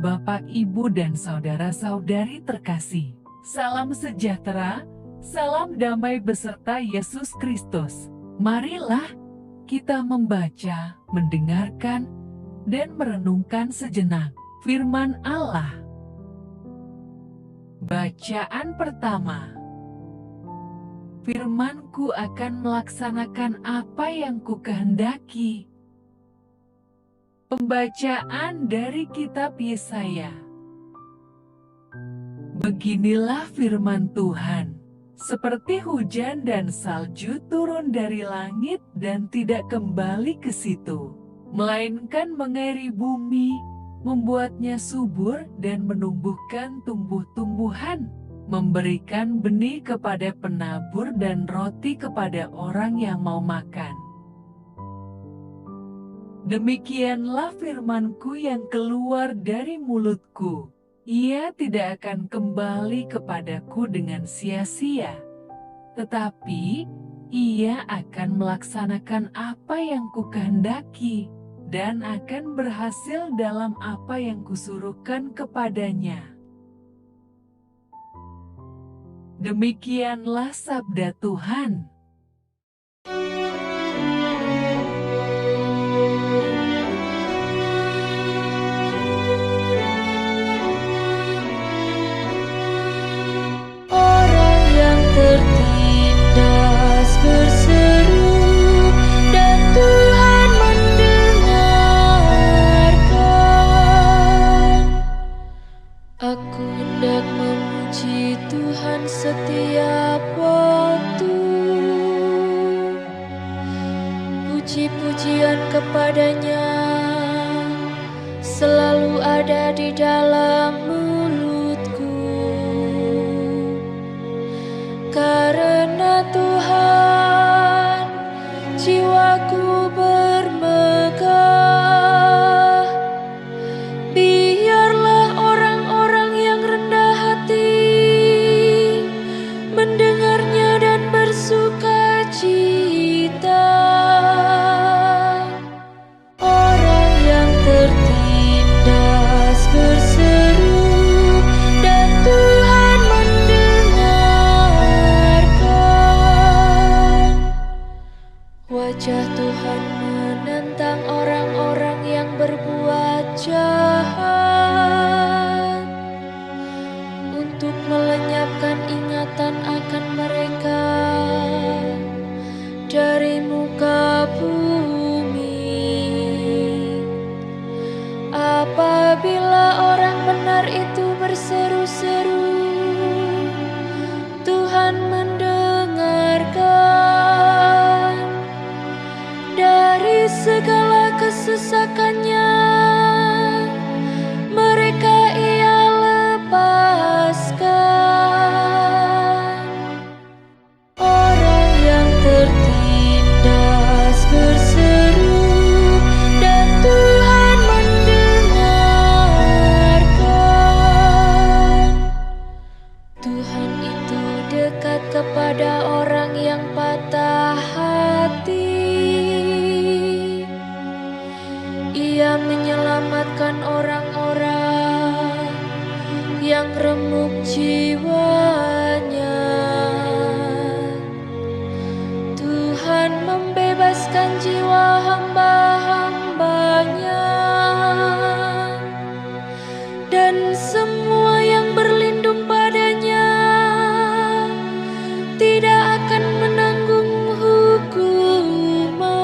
Bapak, Ibu, dan saudara-saudari terkasih. Salam sejahtera, salam damai beserta Yesus Kristus. Marilah kita membaca, mendengarkan, dan merenungkan sejenak firman Allah. Bacaan pertama. Firman-Ku akan melaksanakan apa yang Ku kehendaki. Pembacaan dari kitab Yesaya. Beginilah firman Tuhan, seperti hujan dan salju turun dari langit dan tidak kembali ke situ, melainkan mengairi bumi, membuatnya subur dan menumbuhkan tumbuh-tumbuhan, memberikan benih kepada penabur dan roti kepada orang yang mau makan. Demikianlah firman-Ku yang keluar dari mulut-Ku. Ia tidak akan kembali kepadaku dengan sia-sia, tetapi ia akan melaksanakan apa yang Ku kehendaki dan akan berhasil dalam apa yang Kusuruhkan kepadanya. Demikianlah sabda Tuhan. Orang yang tertindas berseru dan Tuhan mendengarkan. Aku hendak memuji Tuhan setiap waktu. Puji-pujian kepadanya selalu ada di dalam mulutku. Karena Tuhan, jiwaku bermegah. Biarlah orang-orang yang rendah hati mendengarnya dan bersuka cita. Orang yang tertindas berseru dan Tuhan mendengarkan. Wajah Tuhan menentang orang-orang yang berbuat jahat, untuk melenyapkan ingatan akan mereka dari muka bumi. Apabila orang benar itu berseru-seru, Tuhan mendengarkan. Dari segala kesesakannya mereka Ia lepaskan. Orang yang tertindas berseru dan Tuhan mendengarkan. Tuhan itu dekat kepada orang yang patah hati. Ia menyelamatkan orang-orang yang remuk jiwanya. Tuhan membebaskan jiwa hamba-hambanya, dan semua yang berlindung padanya tidak akan menanggung hukuman.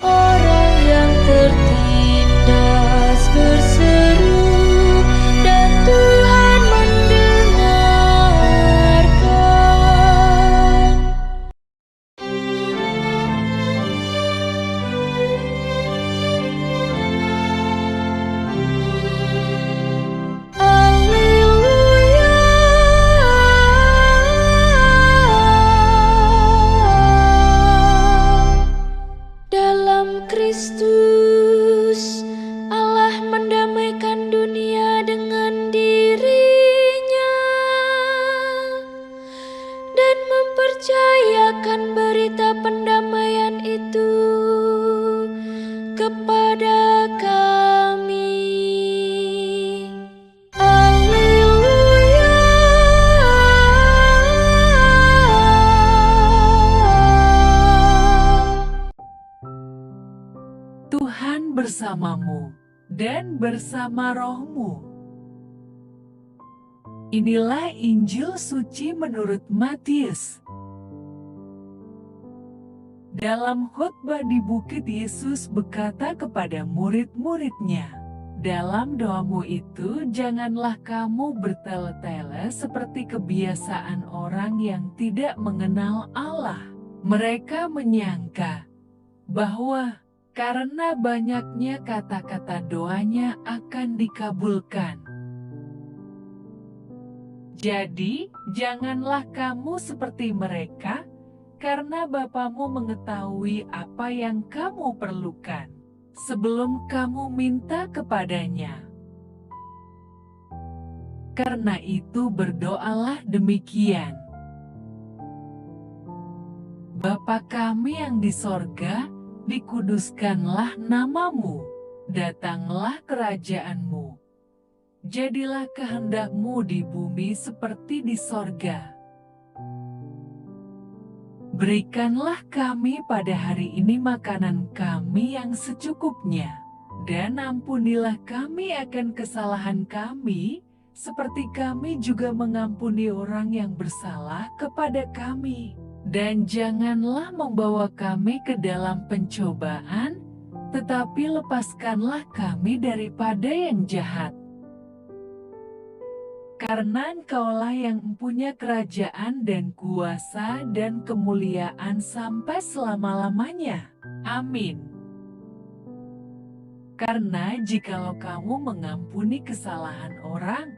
Orang yang tertindas berseru dan Tuhan bersamamu dan bersama rohmu. Inilah Injil suci menurut Matius. Dalam khotbah di bukit, Yesus berkata kepada murid-muridnya, "Dalam doamu itu janganlah kamu bertele-tele seperti kebiasaan orang yang tidak mengenal Allah. Mereka menyangka bahwa karena banyaknya kata-kata doanya akan dikabulkan. Jadi, janganlah kamu seperti mereka, karena Bapamu mengetahui apa yang kamu perlukan sebelum kamu minta kepadanya. Karena itu berdoalah demikian: Bapa kami yang di sorga, dikuduskanlah namamu, datanglah kerajaanmu. Jadilah kehendak-Mu di bumi seperti di sorga. Berikanlah kami pada hari ini makanan kami yang secukupnya, dan ampunilah kami akan kesalahan kami, seperti kami juga mengampuni orang yang bersalah kepada kami. Dan janganlah membawa kami ke dalam pencobaan, tetapi lepaskanlah kami daripada yang jahat. Karena Engkaulah yang mempunyai kerajaan dan kuasa dan kemuliaan sampai selama-lamanya. Amin. Karena jikalau kamu mengampuni kesalahan orang,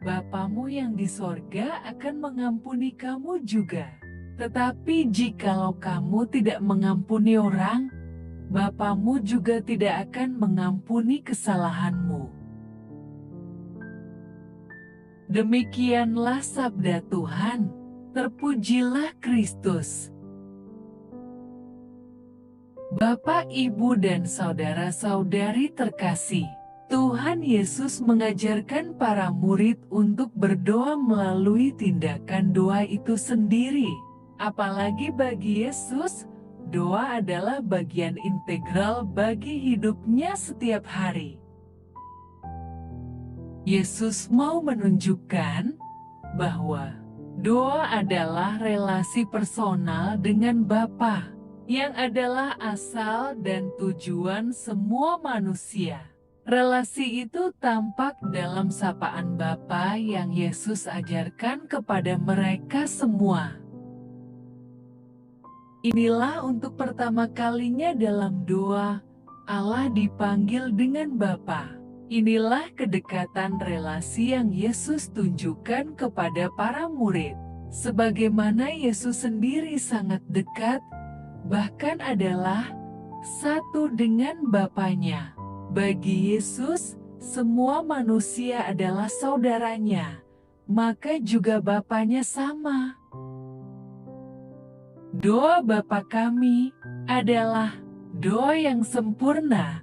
Bapamu yang di sorga akan mengampuni kamu juga. Tetapi jikalau kamu tidak mengampuni orang, Bapamu juga tidak akan mengampuni kesalahanmu." Demikianlah sabda Tuhan. Terpujilah Kristus. Bapak, Ibu, dan saudara-saudari terkasih, Tuhan Yesus mengajarkan para murid untuk berdoa melalui tindakan doa itu sendiri. Apalagi bagi Yesus, doa adalah bagian integral bagi hidupnya setiap hari. Yesus mau menunjukkan bahwa doa adalah relasi personal dengan Bapa, yang adalah asal dan tujuan semua manusia. Relasi itu tampak dalam sapaan Bapa yang Yesus ajarkan kepada mereka semua. Inilah untuk pertama kalinya dalam doa, Allah dipanggil dengan Bapa. Inilah kedekatan relasi yang Yesus tunjukkan kepada para murid. Sebagaimana Yesus sendiri sangat dekat, bahkan adalah satu dengan Bapanya. Bagi Yesus, semua manusia adalah saudaranya, maka juga Bapanya sama. Doa Bapa kami adalah doa yang sempurna,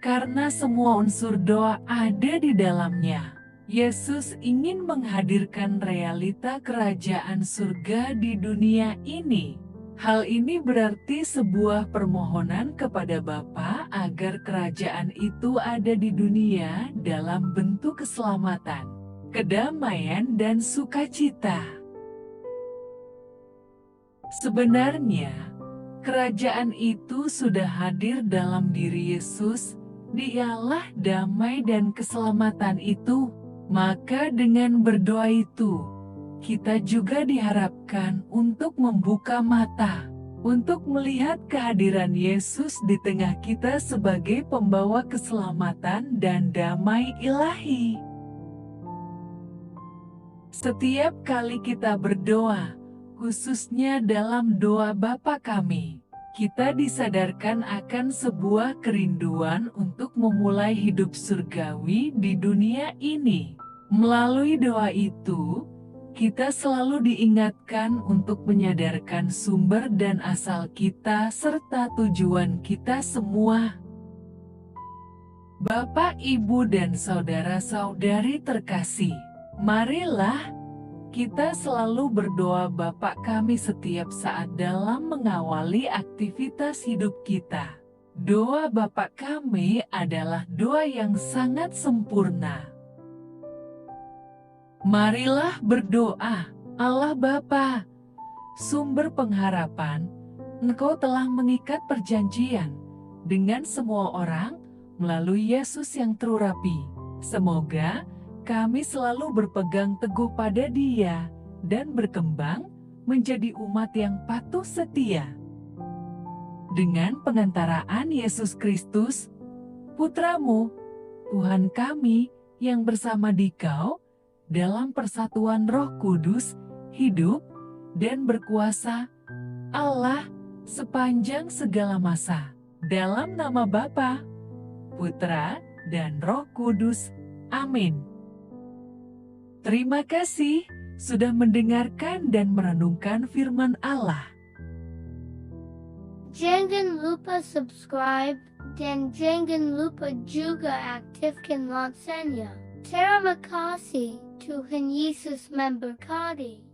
karena semua unsur doa ada di dalamnya. Yesus ingin menghadirkan realita kerajaan surga di dunia ini. Hal ini berarti sebuah permohonan kepada Bapa agar kerajaan itu ada di dunia dalam bentuk keselamatan, kedamaian, dan sukacita. Sebenarnya, kerajaan itu sudah hadir dalam diri Yesus. Dialah damai dan keselamatan itu. Maka dengan berdoa itu, kita juga diharapkan untuk membuka mata, untuk melihat kehadiran Yesus di tengah kita sebagai pembawa keselamatan dan damai ilahi. Setiap kali kita berdoa, khususnya dalam doa Bapa kami, kita disadarkan akan sebuah kerinduan untuk memulai hidup surgawi di dunia ini. Melalui doa itu, kita selalu diingatkan untuk menyadarkan sumber dan asal kita serta tujuan kita semua. Bapak, Ibu, dan saudara-saudari terkasih, marilah kita selalu berdoa Bapa kami setiap saat dalam mengawali aktivitas hidup kita. Doa Bapa kami adalah doa yang sangat sempurna. Marilah berdoa. Allah Bapa, sumber pengharapan, Engkau telah mengikat perjanjian dengan semua orang melalui Yesus yang terurapi. Semoga kami selalu berpegang teguh pada Dia dan berkembang menjadi umat yang patuh setia. Dengan pengantaraan Yesus Kristus, Putra-Mu, Tuhan kami yang bersama Dikau dalam persatuan Roh Kudus, hidup dan berkuasa, Allah, sepanjang segala masa. Dalam nama Bapa, Putra, dan Roh Kudus. Amin. Terima kasih sudah mendengarkan dan merenungkan firman Allah. Jangan lupa subscribe dan jangan lupa juga aktifkan loncengnya. Terima kasih, Tuhan Yesus memberkati.